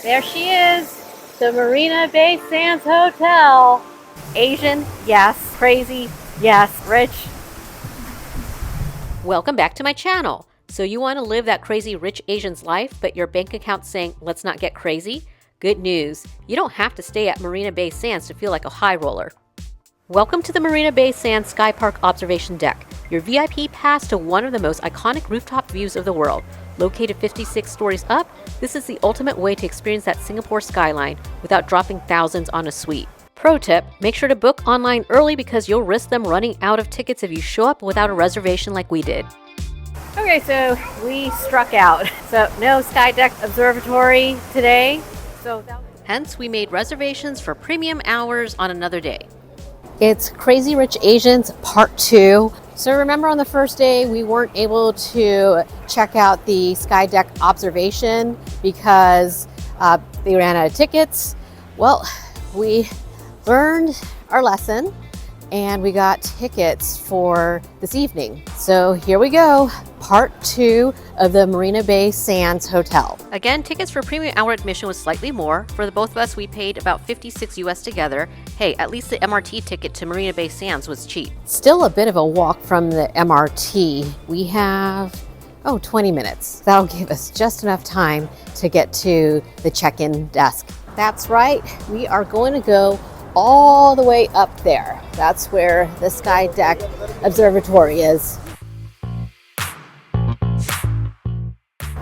There she is, the Marina Bay Sands Hotel. Asian, yes. Crazy, yes. Rich. Welcome back to my channel. So you want to live that crazy rich Asian's life, but your bank account's saying, let's not get crazy? Good news. You don't have to stay at Marina Bay Sands to feel like a high roller. Welcome to the Marina Bay Sands SkyPark observation deck, your VIP pass to one of the most iconic rooftop views of the world. Located 56 stories up, this is the ultimate way to experience that Singapore skyline without dropping thousands on a suite. Pro tip, make sure to book online early because you'll risk them running out of tickets if you show up without a reservation like we did. Okay, so we struck out. So no Sky Deck Observatory today. Hence, we made reservations for premium hours on another day. It's Crazy Rich Asians Part 2. So remember on the first day, we weren't able to check out the Sky Deck observation because they ran out of tickets. Well, we learned our lesson and we got tickets for this evening. So here we go, Part 2 of the Marina Bay Sands Hotel. Again, tickets for premium hour admission was slightly more. For the both of us, we paid about $56 US together. Hey, at least the MRT ticket to Marina Bay Sands was cheap. Still a bit of a walk from the MRT. We have 20 minutes. That'll give us just enough time to get to the check-in desk. That's right, we are going to go all the way up there. That's where the Sky Deck Observatory is.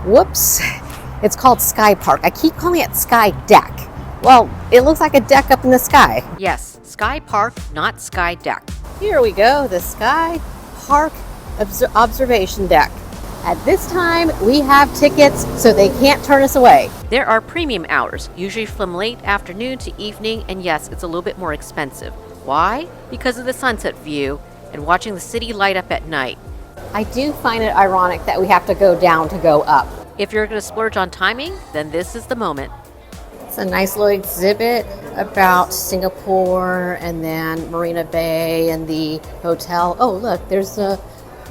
Whoops, it's called SkyPark. I keep calling it Sky Deck. Well, it looks like a deck up in the sky. Yes, SkyPark, not Sky Deck. Here we go, the SkyPark Observation Deck. At this time, we have tickets, so they can't turn us away. There are premium hours, usually from late afternoon to evening, and yes, it's a little bit more expensive. Why? Because of the sunset view and watching the city light up at night. I do find it ironic that we have to go down to go up. If you're going to splurge on timing, then this is the moment. It's a nice little exhibit about Singapore and then Marina Bay and the hotel. Oh, look, there's a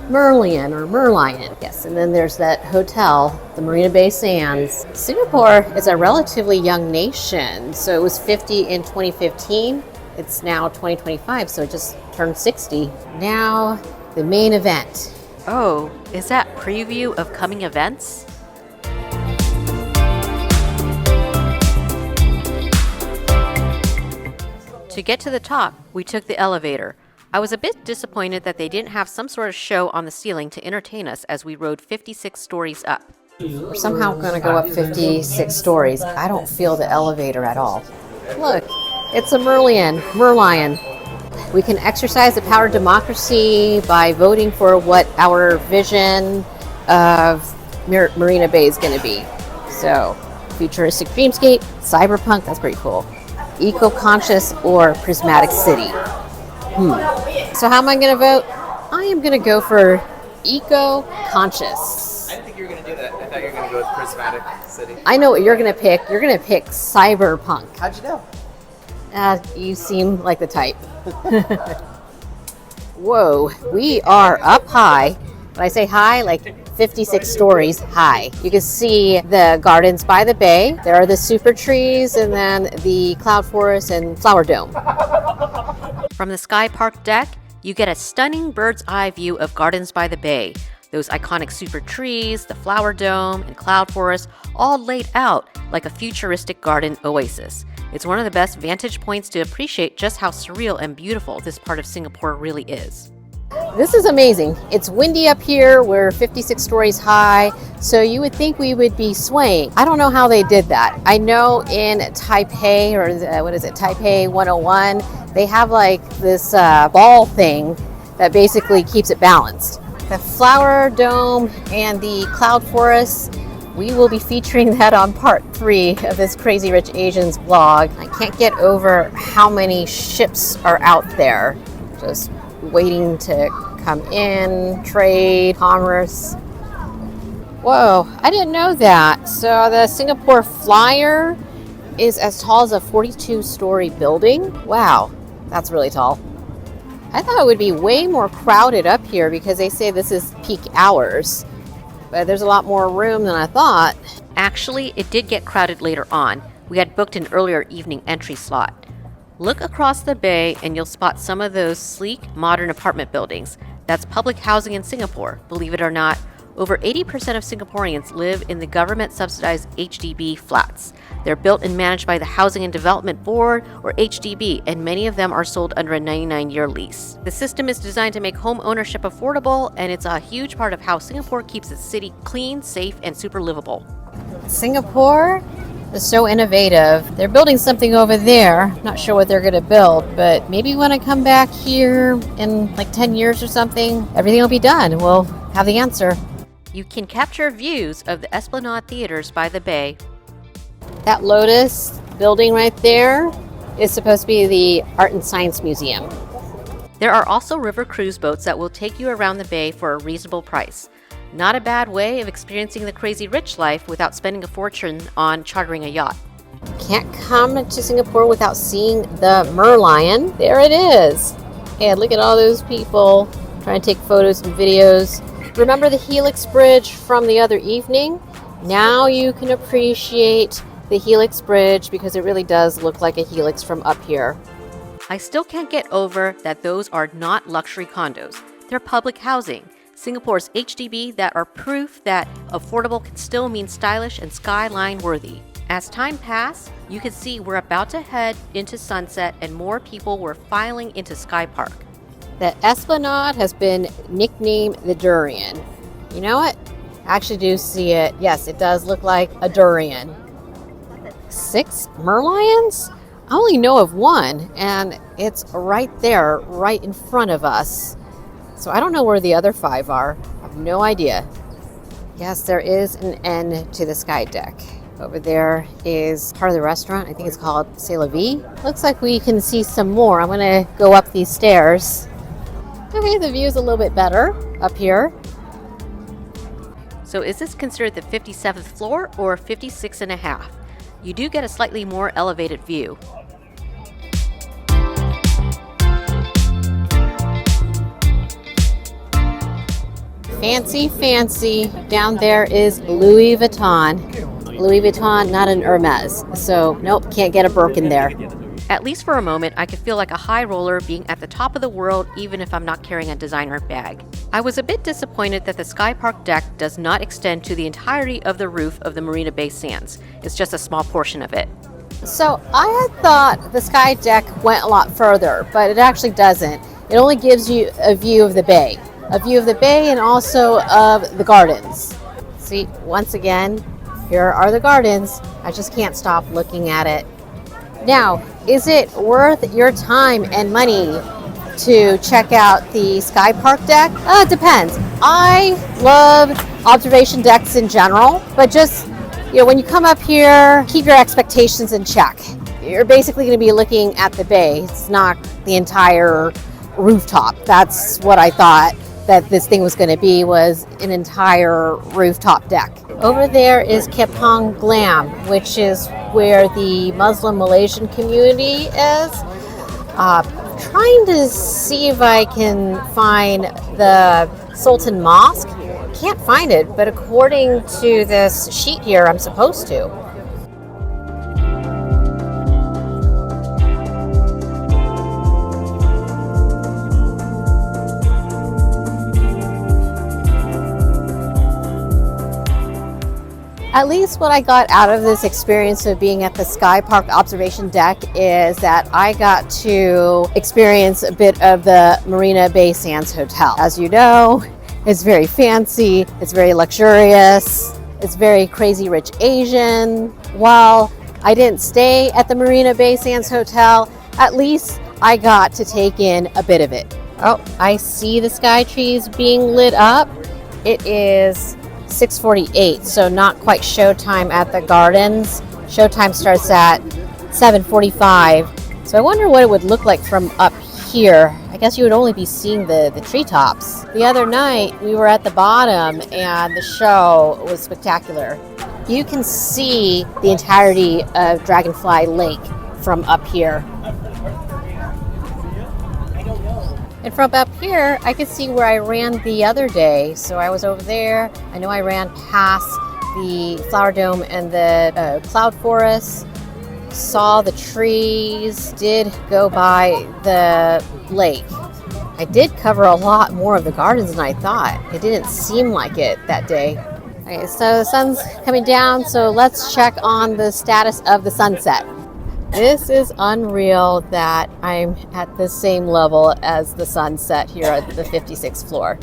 Merlion. Yes, and then there's that hotel, the Marina Bay Sands. Singapore is a relatively young nation. So it was 50 in 2015. It's now 2025, so it just turned 60. Now, the main event. Oh, is that preview of coming events? To get to the top, we took the elevator. I was a bit disappointed that they didn't have some sort of show on the ceiling to entertain us as we rode 56 stories up. We're somehow going to go up 56 stories. I don't feel the elevator at all. Look, it's a Merlion. We can exercise the power of democracy by voting for what our vision of Marina Bay is going to be. So, futuristic dreamscape, cyberpunk, that's pretty cool. Eco-conscious or prismatic city. So how am I going to vote? I am going to go for eco-conscious. I didn't think you were going to do that. I thought you were going to go with prismatic city. I know what you're going to pick. You're going to pick cyberpunk. How'd you know? You seem like the type. Whoa, we are up high. When I say high, like 56 stories high. You can see the gardens by the bay. There are the super trees and then the cloud forest and flower dome. From the SkyPark deck, you get a stunning bird's eye view of gardens by the bay. Those iconic super trees, the flower dome, and cloud forest, all laid out like a futuristic garden oasis. It's one of the best vantage points to appreciate just how surreal and beautiful this part of Singapore really is. This is amazing. It's windy up here. We're 56 stories high, so you would think we would be swaying. I don't know how they did that. I know in Taipei, or Taipei 101, they have like this ball thing that basically keeps it balanced. The flower dome and the cloud forest, we will be featuring that on part 3 of this Crazy Rich Asians vlog. I can't get over how many ships are out there, just waiting to come in, trade, commerce. Whoa, I didn't know that. So the Singapore Flyer is as tall as a 42-story building. Wow, that's really tall. I thought it would be way more crowded up here because they say this is peak hours, but there's a lot more room than I thought. Actually, it did get crowded later on. We had booked an earlier evening entry slot. Look across the bay and you'll spot some of those sleek, modern apartment buildings. That's public housing in Singapore. Believe it or not, over 80% of Singaporeans live in the government-subsidized HDB flats. They're built and managed by the Housing and Development Board, or HDB, and many of them are sold under a 99-year lease. The system is designed to make home ownership affordable, and it's a huge part of how Singapore keeps its city clean, safe, and super livable. Singapore is so innovative. They're building something over there. Not sure what they're going to build, but maybe when I come back here in like 10 years or something, everything will be done. We'll have the answer. You can capture views of the Esplanade theaters by the bay. That Lotus building right there is supposed to be the Art and Science Museum. There are also river cruise boats that will take you around the bay for a reasonable price. Not a bad way of experiencing the crazy rich life without spending a fortune on chartering a yacht. Can't come to Singapore without seeing the Merlion. There it is. And look at all those people trying to take photos and videos. Remember the Helix Bridge from the other evening? Now you can appreciate the Helix Bridge because it really does look like a helix from up here. I still can't get over that those are not luxury condos. They're public housing. Singapore's HDB that are proof that affordable can still mean stylish and skyline worthy. As time passed, you could see we're about to head into sunset and more people were filing into SkyPark. The Esplanade has been nicknamed the Durian. You know what? I actually do see it. Yes, it does look like a durian. 6 Merlions? I only know of one, and it's right there, right in front of us. So I don't know where the other 5 are. I have no idea. Yes, there is an end to the sky deck. Over there is part of the restaurant. I think it's called C'est la Vie. Looks like we can see some more. I'm going to go up these stairs. Okay, the view is a little bit better up here. So is this considered the 57th floor or 56 and a half? You do get a slightly more elevated view. Fancy, fancy. Down there is Louis Vuitton. Louis Vuitton, not an Hermes. So, nope, can't get a Birkin there. At least for a moment, I could feel like a high roller being at the top of the world even if I'm not carrying a designer bag. I was a bit disappointed that the SkyPark deck does not extend to the entirety of the roof of the Marina Bay Sands. It's just a small portion of it. So, I had thought the sky deck went a lot further, but it actually doesn't. It only gives you a view of the bay. A view of the bay and also of the gardens. See, once again, here are the gardens. I just can't stop looking at it. Now, is it worth your time and money to check out the SkyPark deck? It depends. I love observation decks in general, but just, when you come up here, keep your expectations in check. You're basically going to be looking at the bay. It's not the entire rooftop. That's what I thought that this thing was going to be, was an entire rooftop deck. Over there is Kepong Glam, which is where the Muslim Malaysian community is. Trying to see if I can find the Sultan Mosque. Can't find it, but according to this sheet here, I'm supposed to. At least what I got out of this experience of being at the SkyPark observation deck is that I got to experience a bit of the Marina Bay Sands Hotel. As you know, it's very fancy, it's very luxurious, it's very crazy rich Asian. While I didn't stay at the Marina Bay Sands Hotel, at least I got to take in a bit of it. Oh, I see the sky trees being lit up. It is 6:48, so not quite showtime at the gardens. Showtime starts at 7:45. So I wonder what it would look like from up here. I guess you would only be seeing the treetops. The other night we were at the bottom and the show was spectacular. You can see the entirety of Dragonfly Lake from up here. And from up here, I could see where I ran the other day. So I was over there. I know I ran past the flower dome and the cloud forest, saw the trees, did go by the lake. I did cover a lot more of the gardens than I thought. It didn't seem like it that day. Okay, so the sun's coming down, so let's check on the status of the sunset. This is unreal that I'm at the same level as the sunset here at the 56th floor.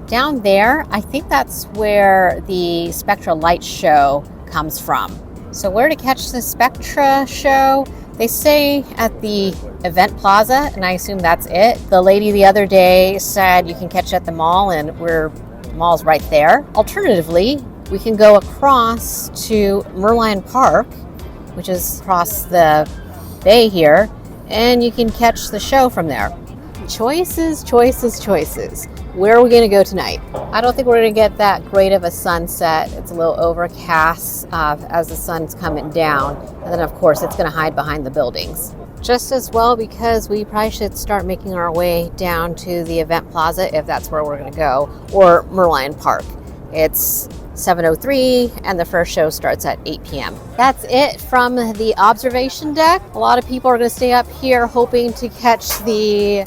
Down there, I think that's where the Spectra light show comes from. So where to catch the Spectra show? They say at the event plaza, and I assume that's it. The lady the other day said you can catch at the mall, and the mall's right there. Alternatively, we can go across to Merlion Park, which is across the bay here, and you can catch the show from there. Choices, choices, choices. Where are we going to go tonight? I don't think we're going to get that great of a sunset. It's a little overcast as the sun's coming down. And then, of course, it's going to hide behind the buildings. Just as well, because we probably should start making our way down to the event plaza if that's where we're going to go, or Merlion Park. It's 7:03 and the first show starts at 8 p.m. That's it from the observation deck. A lot of people are going to stay up here hoping to catch the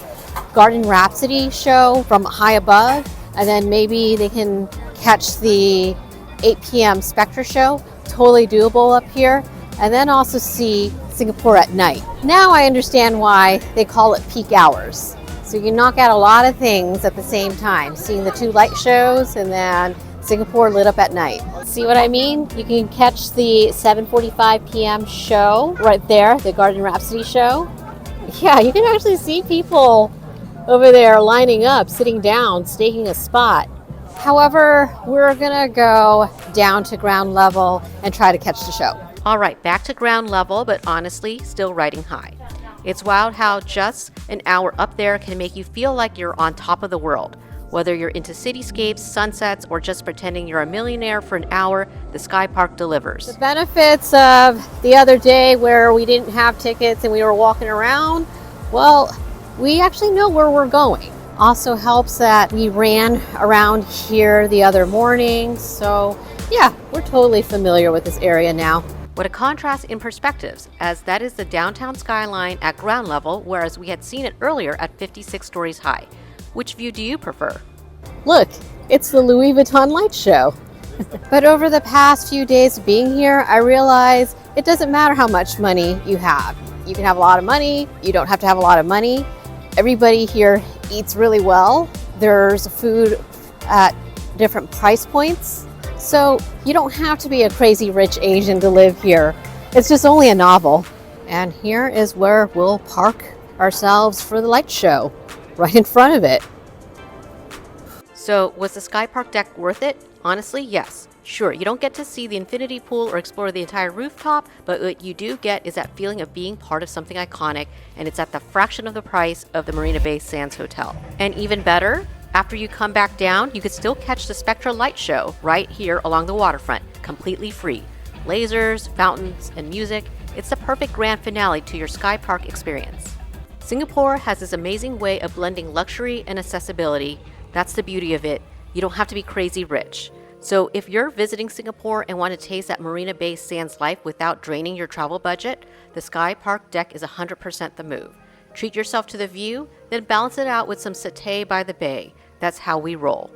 Garden Rhapsody show from high above, and then maybe they can catch the 8 p.m. Spectra show. Totally doable up here. And then also see Singapore at night. Now I understand why they call it peak hours. So you can knock out a lot of things at the same time, seeing the two light shows and then Singapore lit up at night. See what I mean? You can catch the 7:45 p.m. show right there, the Garden Rhapsody show. Yeah, you can actually see people over there lining up, sitting down, staking a spot. However, we're gonna go down to ground level and try to catch the show. All right, back to ground level, but honestly, still riding high. It's wild how just an hour up there can make you feel like you're on top of the world. Whether you're into cityscapes, sunsets, or just pretending you're a millionaire for an hour, the SkyPark delivers. The benefits of the other day where we didn't have tickets and we were walking around, well, we actually know where we're going. Also helps that we ran around here the other morning, so yeah, we're totally familiar with this area now. What a contrast in perspectives, as that is the downtown skyline at ground level, whereas we had seen it earlier at 56 stories high. Which view do you prefer? Look, it's the Louis Vuitton light show. But over the past few days of being here, I realize it doesn't matter how much money you have. You can have a lot of money, you don't have to have a lot of money. Everybody here eats really well. There's food at different price points. So you don't have to be a crazy rich Asian to live here. It's just only a novel. And here is where we'll park ourselves for the light show, right in front of it. So was the SkyPark deck worth it? Honestly, yes. Sure, you don't get to see the infinity pool or explore the entire rooftop, but what you do get is that feeling of being part of something iconic, and it's at the fraction of the price of the Marina Bay Sands Hotel. And even better, after you come back down, you could still catch the Spectra light show right here along the waterfront, completely free. Lasers, fountains, and music. It's the perfect grand finale to your SkyPark experience. Singapore has this amazing way of blending luxury and accessibility. That's the beauty of it. You don't have to be crazy rich. So if you're visiting Singapore and want to taste that Marina Bay Sands life without draining your travel budget, the SkyPark deck is 100% the move. Treat yourself to the view, then balance it out with some satay by the bay. That's how we roll.